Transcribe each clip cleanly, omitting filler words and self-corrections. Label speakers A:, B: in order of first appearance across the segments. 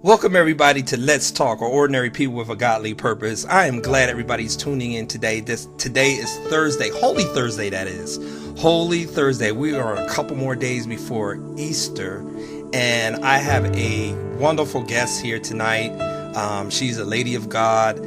A: Welcome everybody to Let's Talk, or Ordinary People with a Godly Purpose. I am glad everybody's tuning in today. Today is Thursday, Holy Thursday that is. Holy Thursday. We are a couple more days before Easter, and I have a wonderful guest here tonight. She's a lady of God.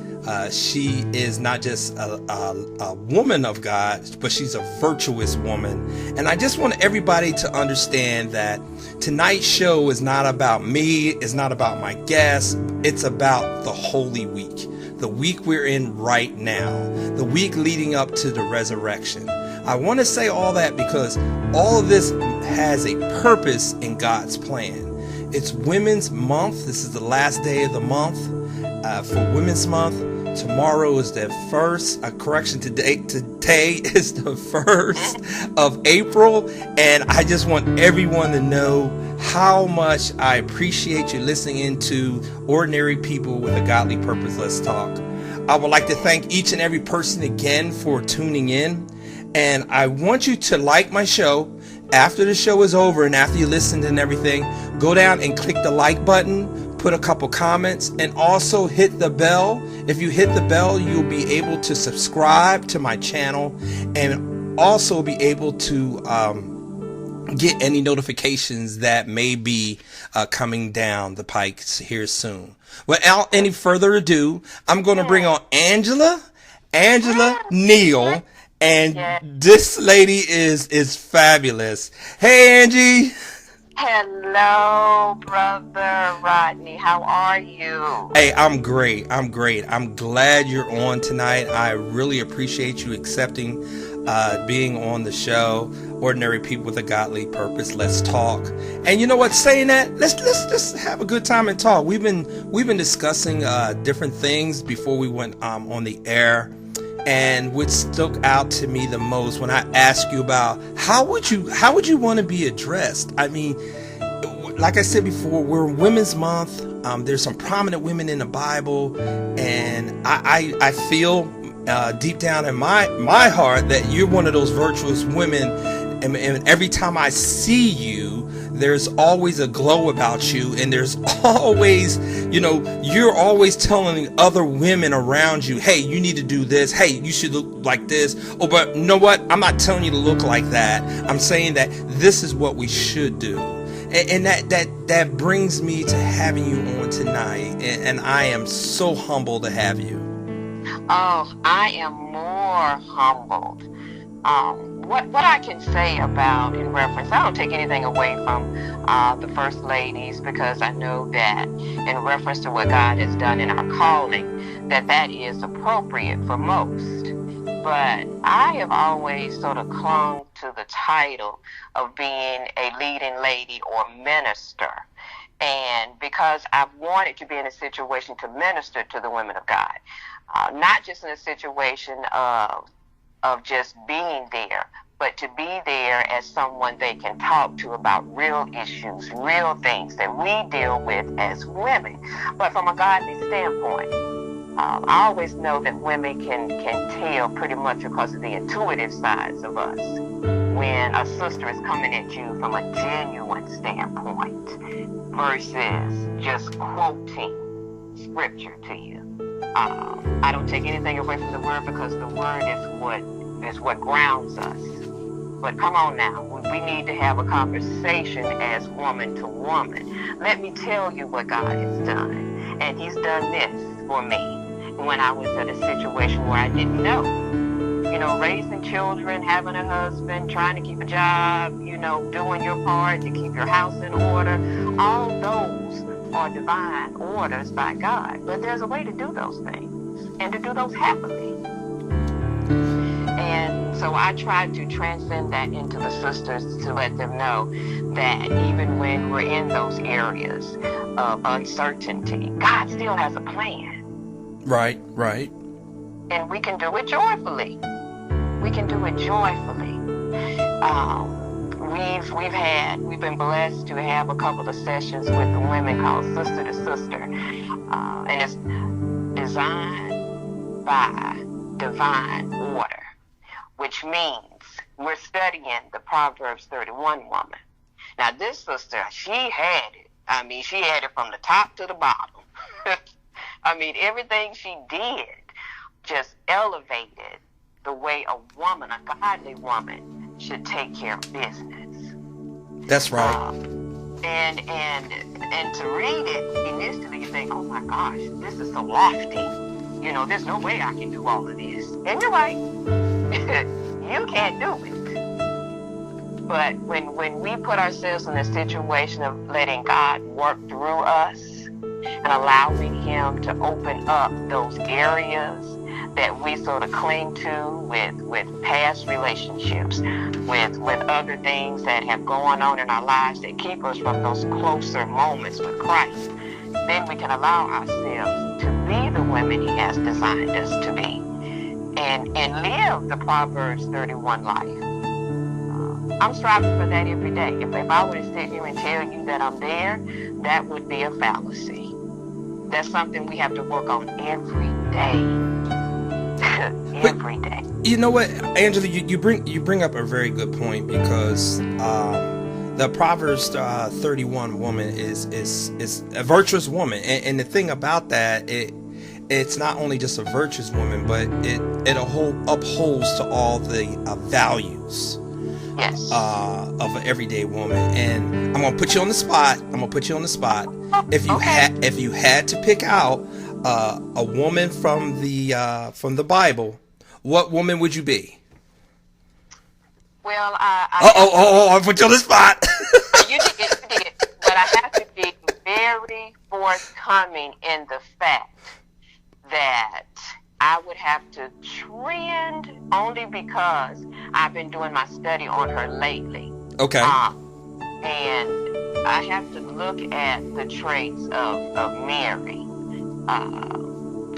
A: She is not just a woman of God, but she's a virtuous woman. And I just want everybody to understand that tonight's show is not about me, it's not about my guests, it's about the Holy Week. The week we're in right now, the week leading up to the resurrection. I want to say all that because all of this has a purpose in God's plan. It's Women's Month. This is the last day of the month for Women's Month. Tomorrow is the first, today is the 1st of April. And I just want everyone to know how much I appreciate you listening into Ordinary People with a Godly Purpose. Let's Talk. I would like to thank each and every person again for tuning in. And I want you to like my show. After the show is over and after you listened and everything, go down and click the like button, put a couple comments, and also hit the bell. If you hit the bell, you'll be able to subscribe to my channel and also be able to get any notifications that may be coming down the pike here soon. Without any further ado, I'm going to bring on Angela Neal. And this lady is fabulous. Hey, Angie.
B: Hello, Brother Rodney. How are you?
A: Hey, I'm great. I'm glad you're on tonight. I really appreciate you accepting being on the show. Ordinary People with a Godly Purpose. Let's talk. And you know what? Saying that, let's just have a good time and talk. We've been discussing different things before we went on the air. And what stuck out to me the most when I asked you about how would you want to be addressed? I mean, like I said before, we're Women's Month. There's some prominent women in the Bible, and I feel deep down in my heart that you're one of those virtuous women. And every time I see you, there's always a glow about you, and there's always, you're always telling other women around you, hey, you need to do this. Hey, you should look like this. Oh, but you know what? I'm not telling you to look like that. I'm saying that this is what we should do. And that brings me to having you on tonight. And I am so humbled to have you.
B: Oh, I am more humbled. What I can say about in reference, I don't take anything away from the First Ladies, because I know that in reference to what God has done in our calling, that is appropriate for most. But I have always sort of clung to the title of being a leading lady or minister. And because I've wanted to be in a situation to minister to the women of God, not just in a situation of just being there, but to be there as someone they can talk to about real issues, real things that we deal with as women, but from a godly standpoint. I always know that women can tell pretty much because of the intuitive sides of us when a sister is coming at you from a genuine standpoint versus just quoting scripture to you. I don't take anything away from the word, because the word is what grounds us. But come on now, we need to have a conversation as woman to woman. Let me tell you what God has done. And he's done this for me when I was in a situation where I didn't know. Raising children, having a husband, trying to keep a job, doing your part to keep your house in order. All those are divine orders by God. But there's a way to do those things and to do those happily. And so I try to transcend that into the sisters to let them know that even when we're in those areas of uncertainty, God still has a plan.
A: Right.
B: And we can do it joyfully. We've been blessed to have a couple of sessions with the women called Sister to Sister. And it's designed by divine order, which means we're studying the Proverbs 31 woman. Now, this sister, she had it. I mean, she had it from the top to the bottom. I mean, everything she did just elevated the way a woman, a godly woman, should take care of business.
A: That's right.
B: And to read it initially, you think, oh my gosh, this is so lofty. You know, there's no way I can do all of this. And you're right. You can't do it. But when we put ourselves in a situation of letting God work through us and allowing Him to open up those areas that we sort of cling to with past relationships, with other things that have gone on in our lives that keep us from those closer moments with Christ, then we can allow ourselves to be the women He has designed us to be and live the Proverbs 31 life. I'm striving for that every day. If I were to sit here and tell you that I'm there, that would be a fallacy. That's something we have to work on every day. Every day.
A: You know what, Angela, you bring up a very good point, because the Proverbs 31 woman is a virtuous woman, and the thing about that, it's not only just a virtuous woman, but it upholds to all the values.
B: Yes.
A: Of an everyday woman. And I'm gonna put you on the spot. If you had to pick out a woman from the Bible, what woman would you be?
B: Well,
A: I put you on the spot.
B: You did. But I have to be very forthcoming in the fact that I would have to trend only because I've been doing my study on her lately.
A: Okay.
B: And I have to look at the traits of Mary,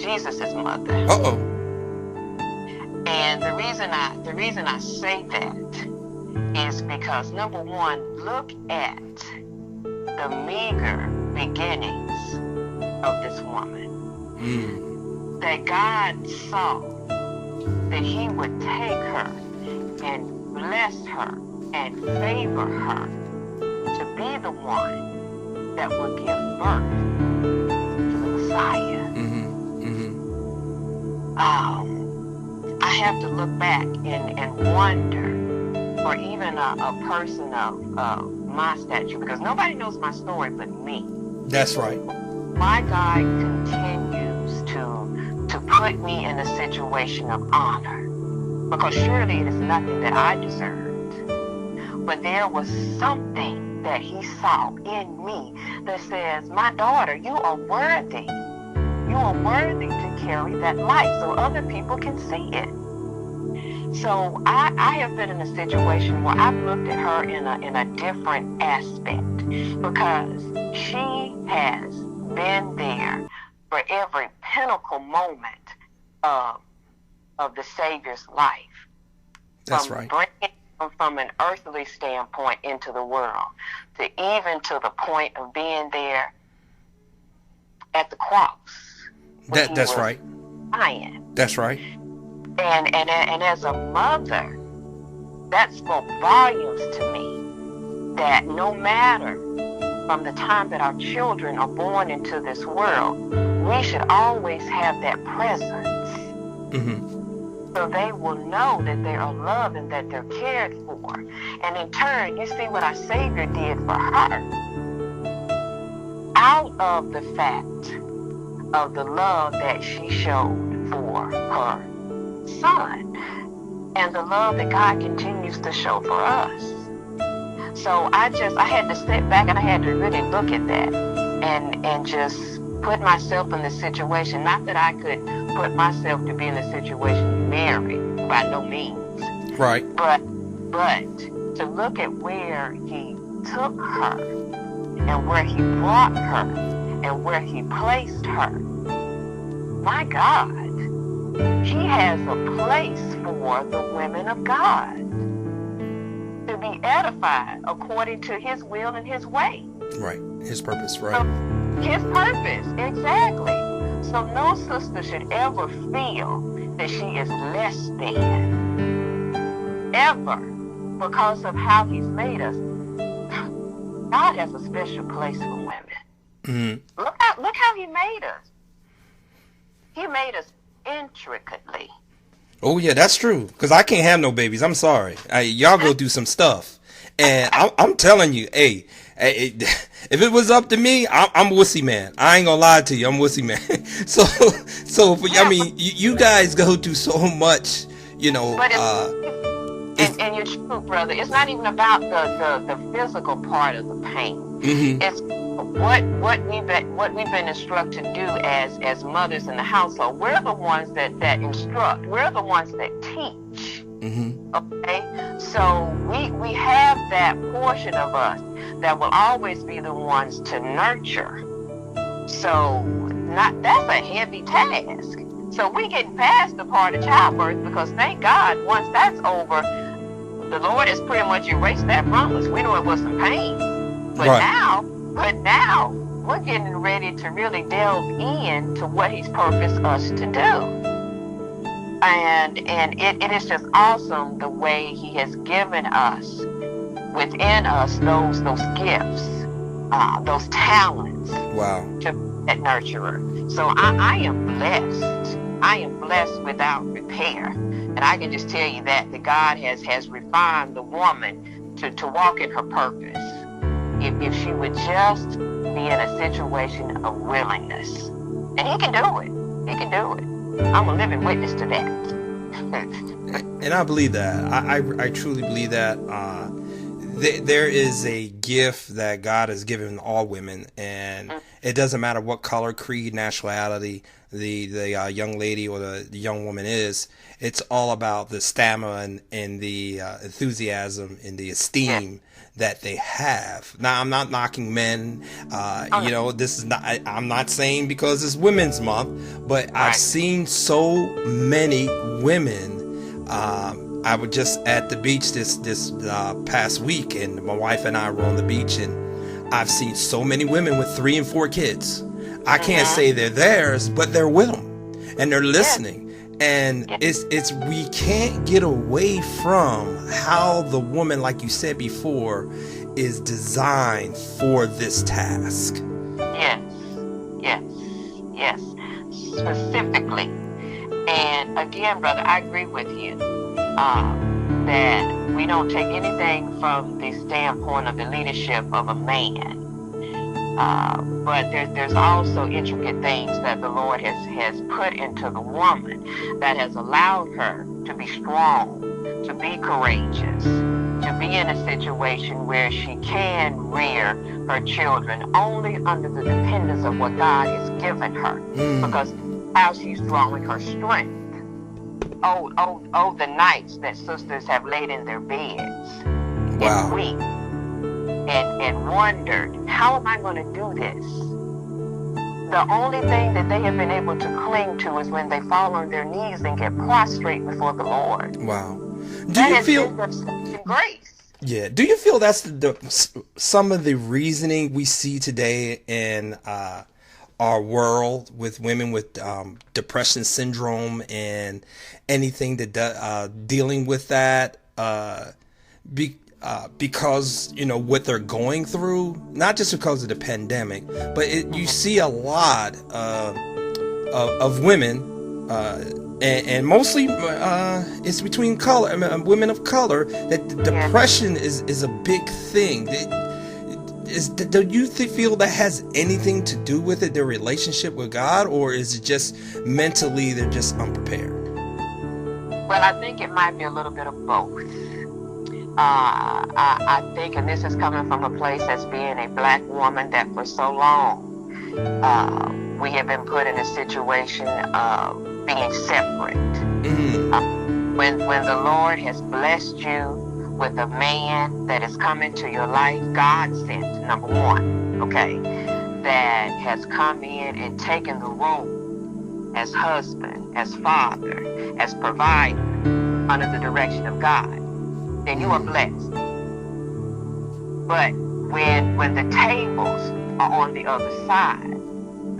B: Jesus' mother.
A: Uh-oh.
B: And the reason I say that is because, number one, look at the meager beginnings of this woman. That God saw that He would take her and bless her and favor her to be the one that would give birth to the Messiah. I have to look back and wonder, or even a person of my stature, because nobody knows my story but me.
A: That's right.
B: My God continues to put me in a situation of honor, because surely it is nothing that I deserved, but there was something that He saw in me that says, my daughter, you are worthy to carry that light so other people can see it. So I have been in a situation where I've looked at her in a different aspect, because she has been there for every pinnacle moment of the Savior's life.
A: That's right.
B: Bringing him from an earthly standpoint into the world, to even to the point of being there at the cross.
A: That's right.
B: Dying.
A: That's right.
B: And as a mother, that spoke volumes to me, that no matter from the time that our children are born into this world, we should always have that presence. So they will know that they are loved and that they're cared for. And in turn, you see what our Savior did for her. Out of the fact of the love that she showed for her son, and the love that God continues to show for us. So I had to sit back and I had to really look at that and just put myself in the situation. Not that I could put myself to be in the situation of Mary, by no means.
A: Right.
B: But to look at where He took her and where He brought her and where He placed her. My God, He has a place for the women of God to be edified according to His will and His way.
A: Right. His purpose, right.
B: So, His purpose, exactly. So no sister should ever feel that she is less than, ever, because of how He's made us. God has a special place for women.
A: Mm-hmm.
B: Look how He made us. He made us intricately.
A: Oh yeah, that's true. Cause I can't have no babies. I'm sorry. Y'all go do some stuff, and I'm telling you, hey, if it was up to me, I'm wussy man. I ain't gonna lie to you, I'm wussy man. so I mean, you guys go through so much, you know.
B: But and you're true, brother. It's not even about the physical part of the pain.
A: Mm-hmm.
B: It's what we've been instructed to do as mothers in the household. We're the ones that instruct. We're the ones that teach.
A: Mm-hmm.
B: Okay, so we have that portion of us that will always be the ones to nurture. So that's a heavy task. So we get past the part of childbirth, because thank God once that's over, the Lord has pretty much erased that from us. We know it was some pain, but
A: right.
B: now we're getting ready to really delve into what He's purposed us to do. And it is just awesome the way He has given us, within us, those gifts, those talents.
A: Wow.
B: To that nurturer. So I am blessed. I am blessed without repair. And I can just tell you that God has refined the woman to walk in her purpose. If she would just be in a situation of willingness. And He can do it. He can do it. I'm a living witness to that.
A: And I believe that. I truly believe that. There is a gift that God has given all women, and it doesn't matter what color, creed, nationality the young lady or the young woman is. It's all about the stamina and the enthusiasm and the esteem that they have. Now, I'm not knocking men. You know, this is not. I'm not saying because it's Women's Month, but I've seen so many women. I was just at the beach this past week, and my wife and I were on the beach, and I've seen so many women with 3 and 4 kids. I can't say they're theirs, but they're with them, and they're listening. And it's we can't get away from how the woman, like you said before, is designed for this task. Yes,
B: specifically. And again, brother, I agree with you that we don't take anything from the standpoint of the leadership of a man. But there's also intricate things that the Lord has put into the woman that has allowed her to be strong, to be courageous, to be in a situation where she can rear her children only under the dependence of what God has given her. Because how she's drawing her strength. Oh, the nights that sisters have laid in their beds and weep and wondered, how am I going to do this? The only thing that they have been able to cling to is when they fall on their knees and get prostrate before the Lord.
A: Wow.
B: Do you feel grace?
A: Yeah. Do you feel that's some of the reasoning we see today in our world with women with depression syndrome and anything that dealing with that? Because you know what they're going through, not just because of the pandemic, but you see a lot of women, and mostly it's between women of color, that depression is a big thing. Do you feel that has anything to do with it, their relationship with God, or is it just mentally they're just unprepared?
B: Well, I think it might be a little bit of both. I think, and this is coming from a place as being a black woman, that for so long we have been put in a situation of being separate. When the Lord has blessed you with a man that is coming to your life, God sent, number one, okay, that has come in and taken the role as husband, as father, as provider, under the direction of God, then you are blessed. But when the tables are on the other side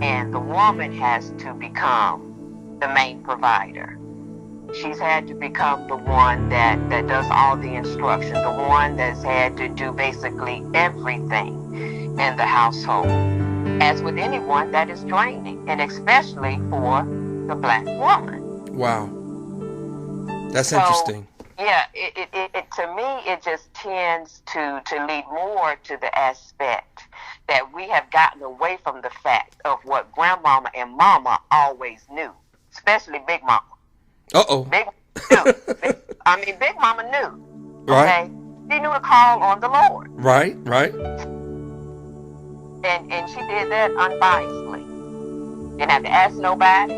B: and the woman has to become the main provider, she's had to become the one that does all the instruction, the one that's had to do basically everything. in the household. As with anyone, that is draining, and especially for the black woman.
A: Wow. That's
B: So,
A: interesting.
B: yeah, it to me, it just tends to lead more to the aspect that we have gotten away from the fact of what grandmama and mama always knew, especially Big Mama.
A: Uh-oh.
B: Big Mama knew. Big Mama knew.
A: Right.
B: Okay? She knew to call on the Lord.
A: Right, right.
B: And she did that unbiasedly. Didn't have to ask nobody.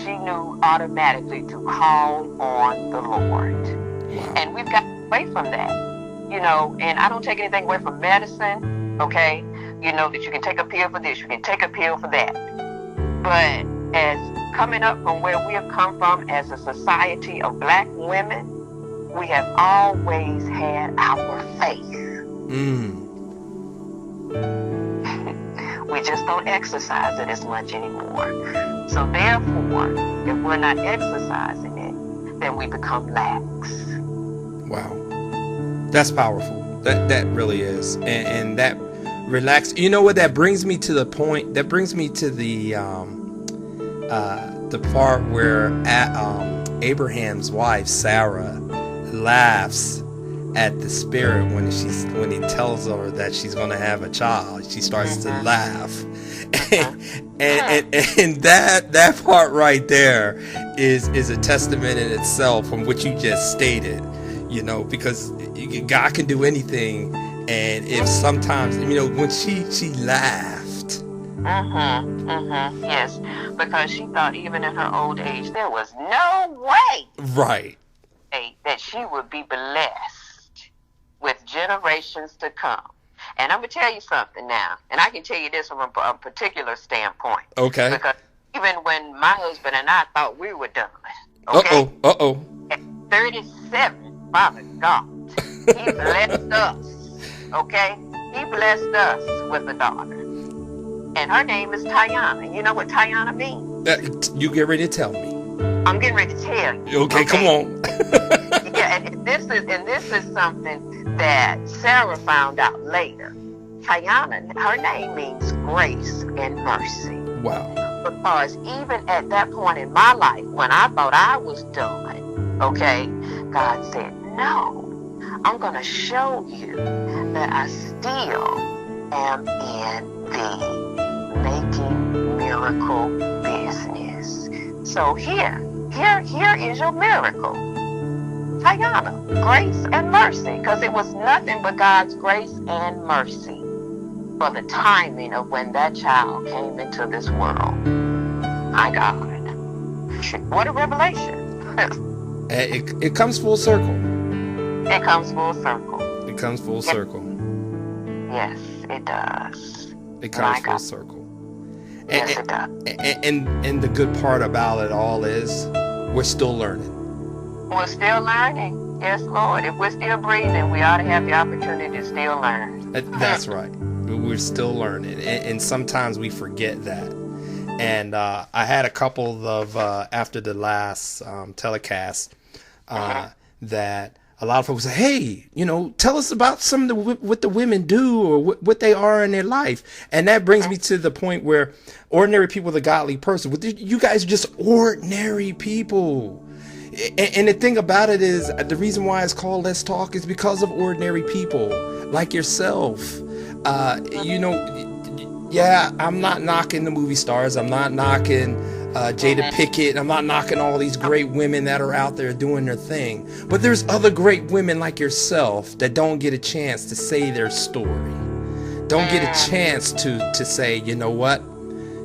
B: She knew automatically to call on the Lord.
A: Wow.
B: And we've gotten away from that. And I don't take anything away from medicine, okay? That you can take a pill for this, you can take a pill for that. But as coming up from where we have come from as a society of black women, we have always had our faith. We just don't exercise it as much anymore. So therefore, if we're not exercising it, then we become lax.
A: Wow. That's powerful. That really is. And that relax. You know what? That brings me to the point. That brings me to the part where Abraham's wife Sarah laughs at the spirit when he tells her that she's going to have a child. She starts to laugh. And that part right there is a testament in itself from what you just stated, because God can do anything. And if sometimes, when she laughed.
B: Yes, because she thought even in her old age there was no way.
A: Right.
B: That she would be blessed with generations to come. And I'm going to tell you something now. And I can tell you this from a particular standpoint.
A: Okay.
B: Because even when my husband and I thought we were done. Okay?
A: Uh-oh.
B: At 37, Father God, he blessed us. Okay? He blessed us with a daughter. And her name is Tiana. You know what Tiana means?
A: You get ready to tell me.
B: I'm getting ready to tell you.
A: Okay, come on.
B: Yeah, and this is something that Sarah found out later. Tiana, her name means grace and mercy.
A: Wow.
B: Because even at that point in my life, when I thought I was done, okay, God said, no, I'm going to show you that I still am in the making miracle business. So here is your miracle. Tiana, grace and mercy, because it was nothing but God's grace and mercy for the timing of when that child came into this world. My God. What a revelation.
A: It comes full circle.
B: It comes full circle.
A: It comes full circle.
B: Yes, it does.
A: It comes full circle.
B: Yes, it does.
A: And the good part about it all is we're still learning.
B: We're still learning. Yes, Lord. If we're still breathing, we ought to have the opportunity to still learn.
A: That's right. We're still learning. And sometimes we forget that. And I had a couple of, after the last telecast, that a lot of folks say, hey, tell us about some of what the women do or what they are in their life. And that brings me to the point where ordinary people, the godly person, you guys are just ordinary people. And the thing about it is, the reason why it's called Let's Talk is because of ordinary people like yourself. Yeah, I'm not knocking the movie stars. I'm not knocking Jada Pickett. I'm not knocking all these great women that are out there doing their thing. But there's other great women like yourself that don't get a chance to say their story. Don't get a chance to say, you know what?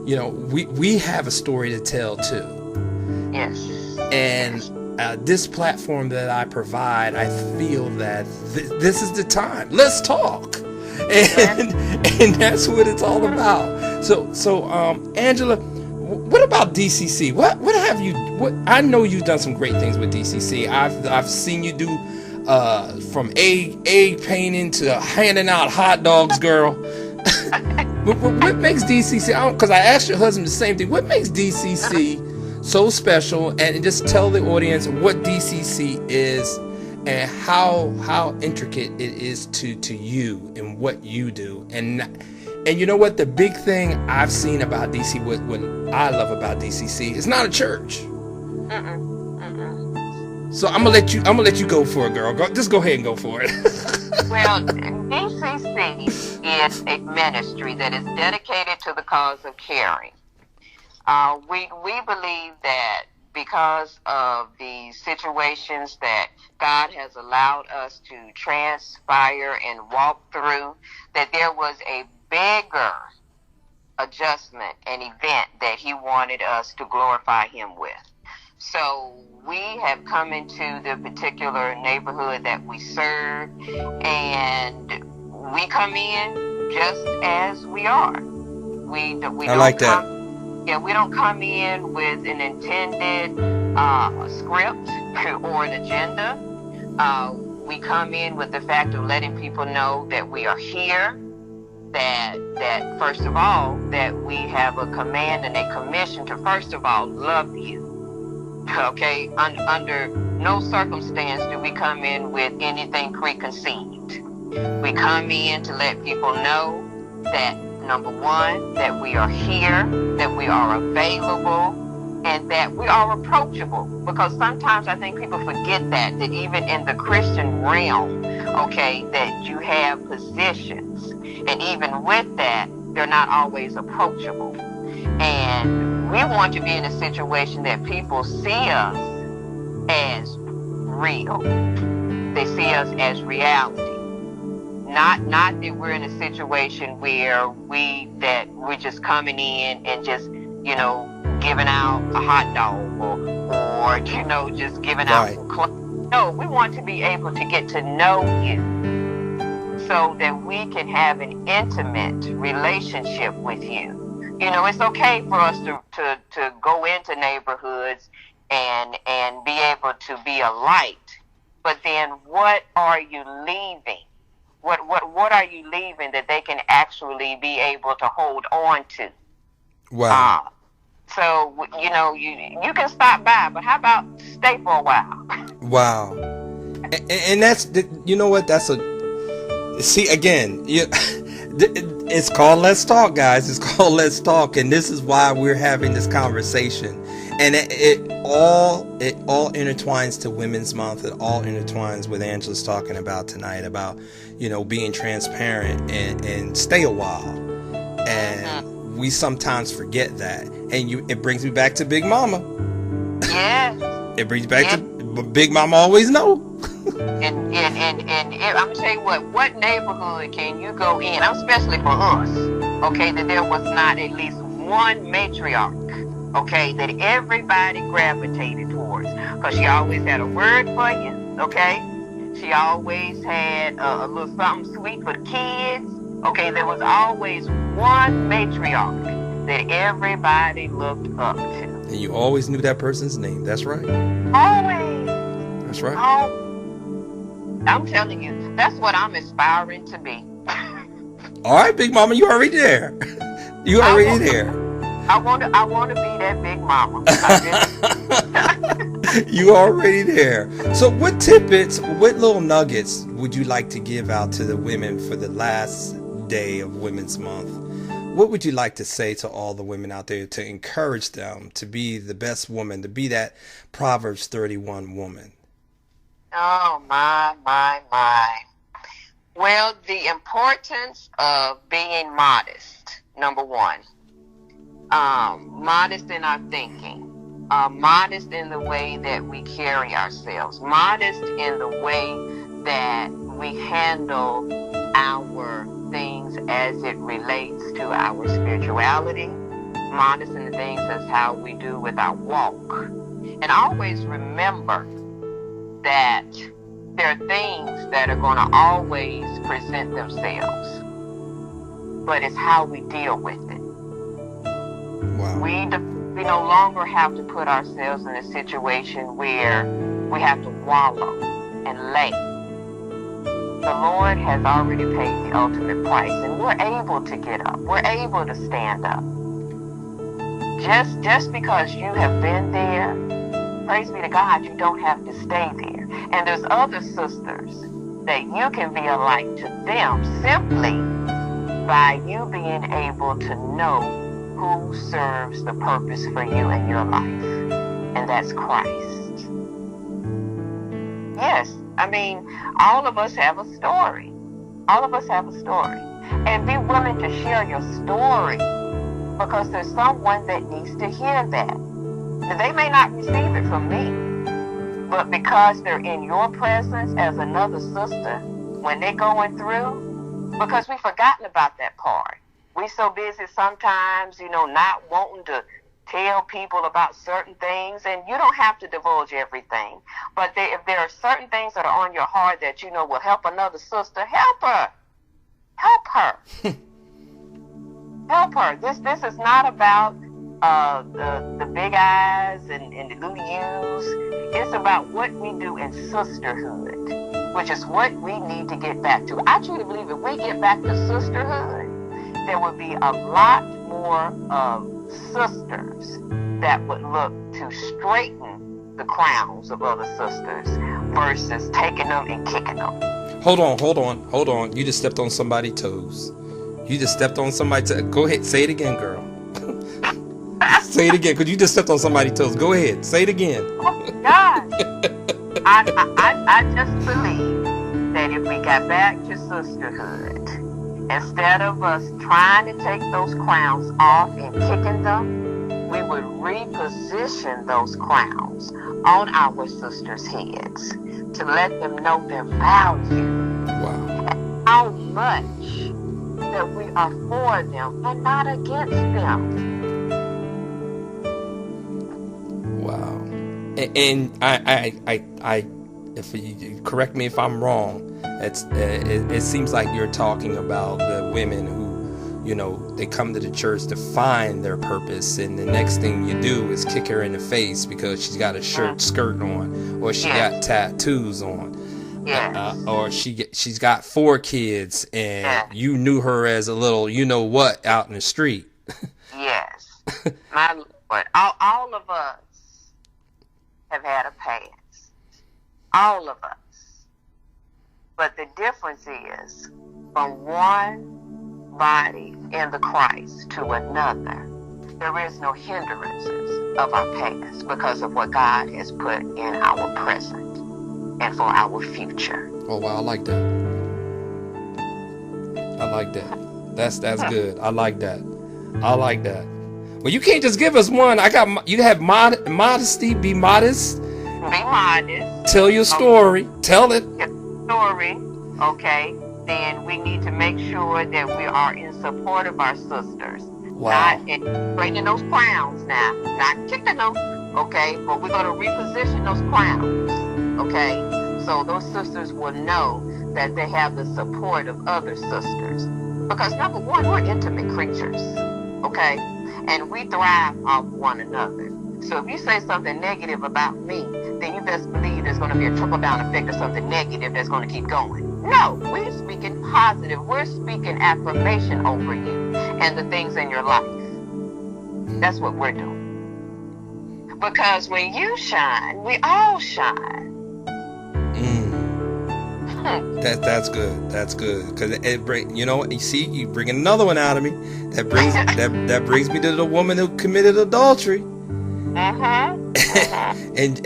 A: We have a story to tell too.
B: Yes.
A: And this platform that I provide, I feel that this is the time. Let's talk. And that's what it's all about. So Angela, what about DCC? What have you? I know you've done some great things with DCC. I've seen you do from egg painting to handing out hot dogs, girl. What makes DCC? Because I asked your husband the same thing. What makes DCC so special? And just tell the audience what DCC is and how intricate it is to you and what you do. And And you know what? The big thing I've seen about DC, what I love about DCC, it's not a church. So I'm gonna let you go for it, girl. Just go ahead and go for it.
B: Well, DCC is a ministry that is dedicated to the cause of caring. We believe that because of the situations that God has allowed us to transpire and walk through, that there was a bigger adjustment and event that He wanted us to glorify Him with. So we have come into the particular neighborhood that we serve, and we come in just as we are. We
A: I like that.
B: Yeah, we don't come in with an intended script or an agenda. We come in with the fact of letting people know that we are here, that first of all, that we have a command and a commission to first of all love you. Okay, under no circumstance do we come in with anything preconceived. We come in to let people know that, number one, that we are here, that we are available, and that we are approachable. Because sometimes I think people forget that even in the Christian realm, okay, that you have positions. And even with that, they're not always approachable. And we want to be in a situation that people see us as real. They see us as reality. Not that we're in a situation where we're just coming in and just, giving out a hot dog or just giving out some clothes. No, we want to be able to get to know you so that we can have an intimate relationship with you. It's okay for us to go into neighborhoods and be able to be a light. But then what are you leaving? What are you leaving that they can actually be able to hold on to?
A: Wow.
B: So, you can stop by, but how about stay for a while?
A: Wow. And that's, that's see, again, it's called Let's Talk, guys. It's called Let's Talk. And this is why we're having this conversation. And it all intertwines to Women's Month. It all intertwines with Angela's talking about tonight, about, being transparent and stay a while. And we sometimes forget that. And it brings me back to Big Mama.
B: Yeah.
A: It brings me back to Big Mama always know.
B: And I'm gonna tell you what neighborhood can you go in, especially for us, okay, that there was not at least one matriarch, okay, that everybody gravitated towards, because she always had a word for you, okay, she always had a little something sweet for the kids, okay, there was always one matriarch that everybody looked up to.
A: And you always knew that person's name. That's right.
B: Always.
A: That's right.
B: I'm telling you, that's what I'm aspiring to be.
A: All right, Big Mama, you already there. You already there.
B: I want to be that Big Mama.
A: You already there. So what tidbits, what little nuggets would you like to give out to the women for the last day of Women's Month? What would you like to say to all the women out there to encourage them to be the best woman, to be that Proverbs 31 woman?
B: Oh, my. Well, the importance of being modest, number one. Modest in our thinking. Modest in the way that we carry ourselves. Modest in the way that we handle our things as it relates to our spirituality. Modest in the things as how we do with our walk. And always remember that there are things that are going to always present themselves, but it's how we deal with it.
A: Wow.
B: We no longer have to put ourselves in a situation where we have to wallow and lay. The Lord has already paid the ultimate price, and we're able to get up. We're able to stand up. Just because you have been there, praise be to God, you don't have to stay there. And there's other sisters that you can be a light to them simply by you being able to know who serves the purpose for you in your life, and that's Christ. Yes, I mean, all of us have a story. All of us have a story. And be willing to share your story, because there's someone that needs to hear that. They may not receive it from me, but because they're in your presence as another sister, when they're going through, because we've forgotten about that part. We're so busy sometimes, not wanting to tell people about certain things, and you don't have to divulge everything. But if there are certain things that are on your heart that will help another sister, help her. Help her. Help her. This is not about the big eyes and the little U's. It's about what we do in sisterhood, which is what we need to get back to. I truly believe if we get back to sisterhood, there would be a lot more sisters that would look to straighten the crowns of other sisters versus taking them and kicking them.
A: Hold on. You just stepped on somebody's toes. Go ahead, say it again, girl. Say it again, because you just stepped on somebody's toes. Go ahead, say it again.
B: Oh, God. I just believe that if we got back to sisterhood, instead of us trying to take those crowns off and kicking them, we would reposition those crowns on our sisters' heads to let them know their value.
A: Wow.
B: And how much that we are for them and not against them.
A: Wow. And I if you correct me if I'm wrong, it seems like you're talking about the women who, they come to the church to find their purpose, and the next thing you do is kick her in the face because she's got a skirt on, or she got tattoos on, or she's got 4 kids, and you knew her as a little, what, out in the street.
B: Yes, my Lord, all of us have had a past. All of us. But the difference is, from one body in the Christ to another, there is no hindrances of our past because of what God has put in our present and for our future.
A: Oh, wow, I like that. That's good. I like that. Well, you can't just give us one. You have modesty. Be modest.
B: Be modest.
A: Tell your story. Tell it.
B: Story. Okay. Then we need to make sure that we are in support of our sisters.
A: Wow.
B: Not straightening those crowns now. Not kicking them. Okay. But we're going to reposition those crowns. Okay. So those sisters will know that they have the support of other sisters. Because number one, we're intimate creatures. Okay. And we thrive off one another. So if you say something negative about me, then you best believe there's going to be a trickle-down effect of something negative that's going to keep going. No, we're speaking positive. We're speaking affirmation over you and the things in your life. That's what we're doing. Because when you shine, we all shine.
A: That's good. That's good. Because it bring, you see, you bring another one out of me. That brings me to the woman who committed adultery. And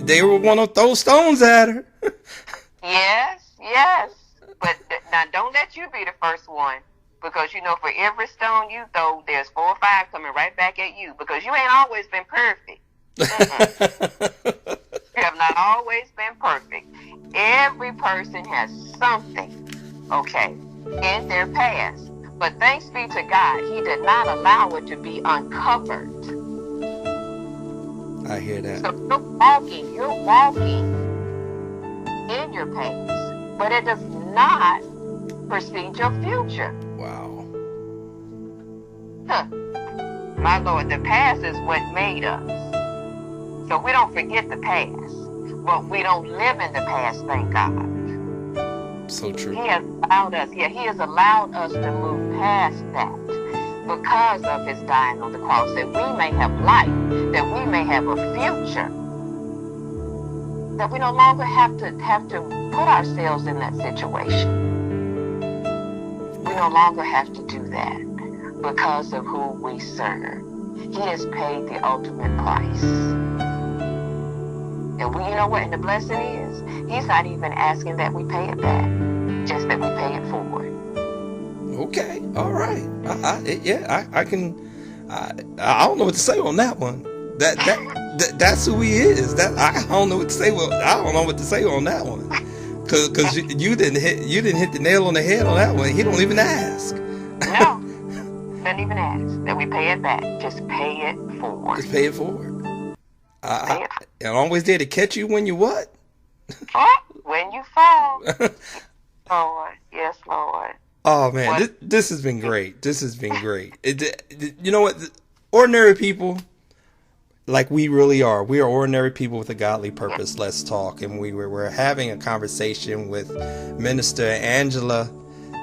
A: they were one of those stones at her.
B: Yes. But now don't let you be the first one, because for every stone you throw, there's 4 or 5 coming right back at you, because you ain't always been perfect. You have not always been perfect. Every person has something, in their past. But thanks be to God, He did not allow it to be uncovered.
A: I hear that.
B: So you're walking in your past, but it does not precede your future.
A: Wow.
B: My Lord, the past is what made us. So we don't forget the past, but we don't live in the past, thank God.
A: So true.
B: He has allowed us to move past that because of His dying on the cross, that we may have life, that we may have a future, that we no longer have to put ourselves in that situation. We no longer have to do that because of who we serve. He has paid the ultimate price. And you know what? And the blessing is, he's not even asking that we pay it back, just that we pay it forward.
A: Okay, all right. I can. I don't know what to say on that one. That's who he is. That I don't know what to say. Well, I don't know what to say on that one. Cause you didn't hit the nail on the head on that one. He don't even ask.
B: No, doesn't even ask that we pay it back. Just pay it forward.
A: Just pay it forward.
B: Pay it.
A: I'm always there to catch you when you what?
B: When you fall. Lord, yes, Lord.
A: Oh man, this has been great. This has been great. You know what? Ordinary people, like we really are. We are ordinary people with a godly purpose. Let's talk. And we're having a conversation with Minister Angela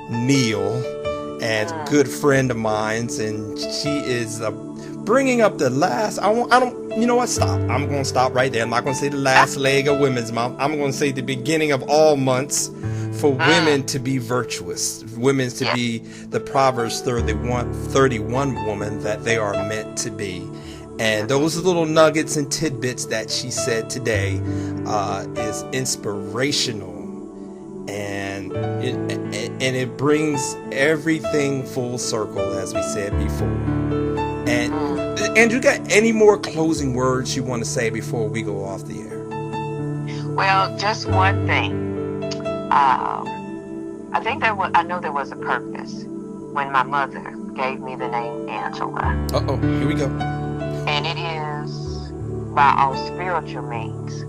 A: Neal, and good friend of mine's, and she is bringing up the last. I don't. You know what? Stop. I'm going to stop right there. I'm not going to say the last leg of Women's Month. I'm going to say the beginning of all months for women to be virtuous, women to be the Proverbs 31 woman that they are meant to be. And those little nuggets and tidbits that she said today is inspirational, and it brings everything full circle, as we said before. And Andrew, got any more closing words you want to say before we go off the air?
B: Well, just one thing. I think I know there was a purpose when my mother gave me the name Angela.
A: Here we go.
B: And it is, by our spiritual means,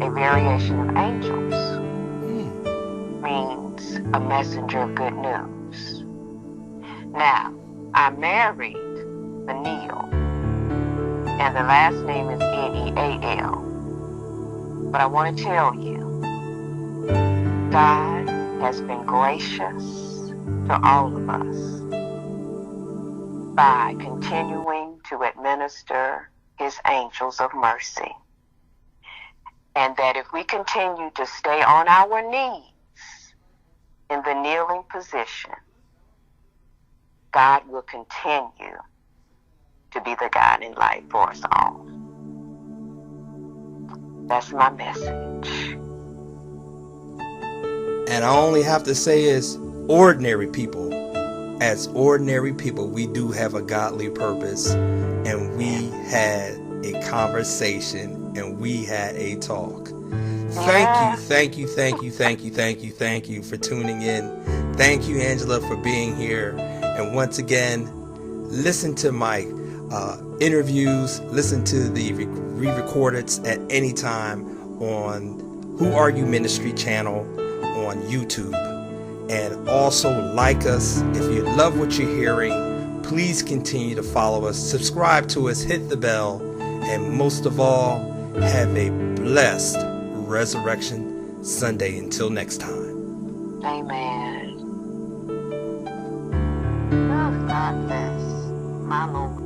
B: a variation of angels. Means a messenger of good news. Now, I married a Neal, and the last name is Neal. But I want to tell you, God has been gracious to all of us by continuing to administer his angels of mercy. And that if we continue to stay on our knees in the kneeling position, God will continue to be the guiding light for us all. That's my message.
A: And I only have to say is, ordinary people, as ordinary people, we do have a godly purpose, and we had a conversation, and we had a talk. Thank you for tuning in. Thank you, Angela, for being here. And once again, listen to my interviews, listen to the re-recordeds at any time on Who Are You Ministry channel on YouTube. And also like us. If you love what you're hearing, please continue to follow us, subscribe to us, hit the bell, and most of all, have a blessed Resurrection Sunday. Until next time.
B: Amen. Oh, God bless my Lord.